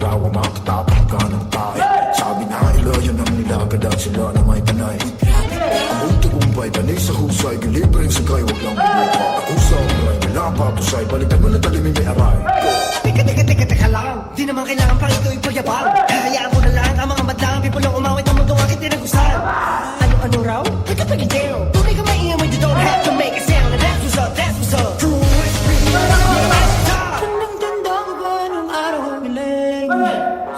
raw ang makatapang ka ng tayo. Sabi na ilayan ang nilagad at sila na may panay. Ang ultikumpay, panay sa husay, gilibreng sagay, wag lang bubuka. Ako sa umay, wala pa tusay, balikan mo na talimay may aray. Teka lang, di naman kailangan pang ito ipagyabang. Hayaan mo na lang ang mga madlang people lang umawit ang mundong aking tinagusan. Ano raw? Nagkapagitero. Tunay ka maingay, you don't have to make a sound. And that's what's up, that's what's up. True Tandang-tanda ko ba nung araw ang miling?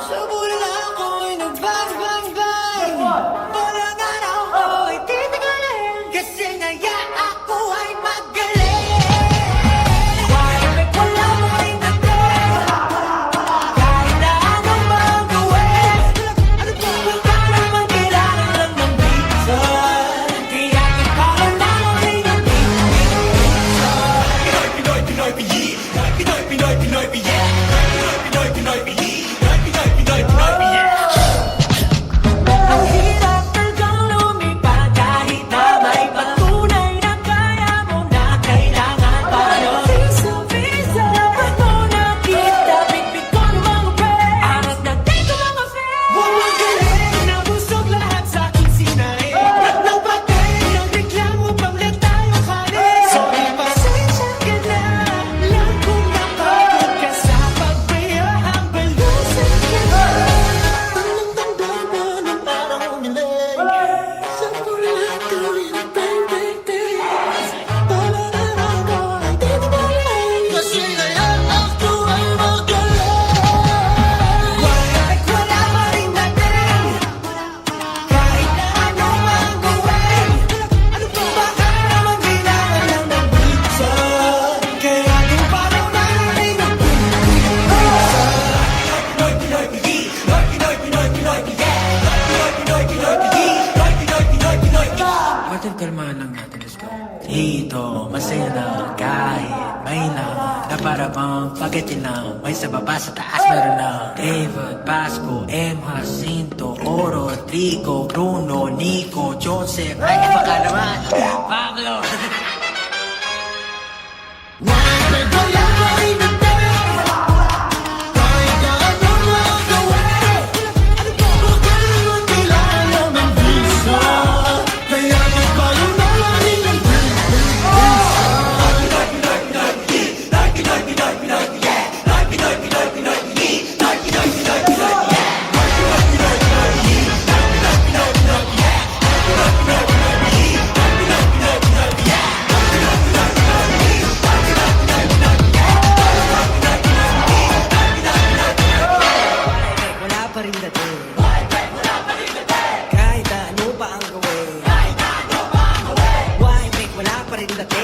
Sa bulan ako'y nag-bang-bang-bang. Walang araw ko'y titigalin. Kasi ngaya ako ay magaling. Kahit wala mo rin natin. Kahit na anong magawin. Ano ba? Baka naman kailangan lang ng pizza. Kaya ipakaw na mo rin ang pizza. Pinoy, Pinoy, Piyi. Pinoy, Pinoy, Pinoy, Piyi. Pinoy, Pinoy, Piyi. Pinoy, Pinoy, Pinoy, Piyi. Ang hirap talagang lumipad kahit na may patunay na kaya mo na kailangan pa nun. Visa, dapat mo nakita, bitbit ko ng mga friends. Aras na din ko mga friends. Walang galing, nabusog lahat sa aking sinain. Nagpatay, nagreklamo pang let tayo kanin. Sorry, pasensya ka na, alam kong napagod ka sa pagbiya. Humble yourself ka na. Tandang-tanda mo nung araw nilang. Sa bulan tuloy na bang-bang-bang. Walang araw ko ay titigalin. Kasi ngayon ako ay magaling. Kahit wala pa rin natin. Kahit na anong magawin. Ano pa baka naman kailangan lang ng pizza. Kaya yung paraw na rin ang pizza. Pinoy, Pinoy, Piyi. Pinoy, Pinoy, Pinoy, Piyi. Pinoy, Pinoy, Pinoy, Piyi. Pinoy, Pinoy, Pinoy, Pinoy, Piyi. Martin, kalmahan lang natin. Let's go. Dito, masaya lang kahit may lang na para bang spaghetti lang. May sa baba sa taas meron lang. David, Pasco, M. Jacinto, Oro, Rico, Bruno, Nico, Joseph, ay iba ka naman. Pablo. Kahit wala pa rin natin. Kahit na anong magawin. Ano pa baka naman kailangan lang ng visa. Kaya nagbago na lang rin ang wala pa rin dating. Kahit na ano pa ang gawin. Why make wala pa rin dating.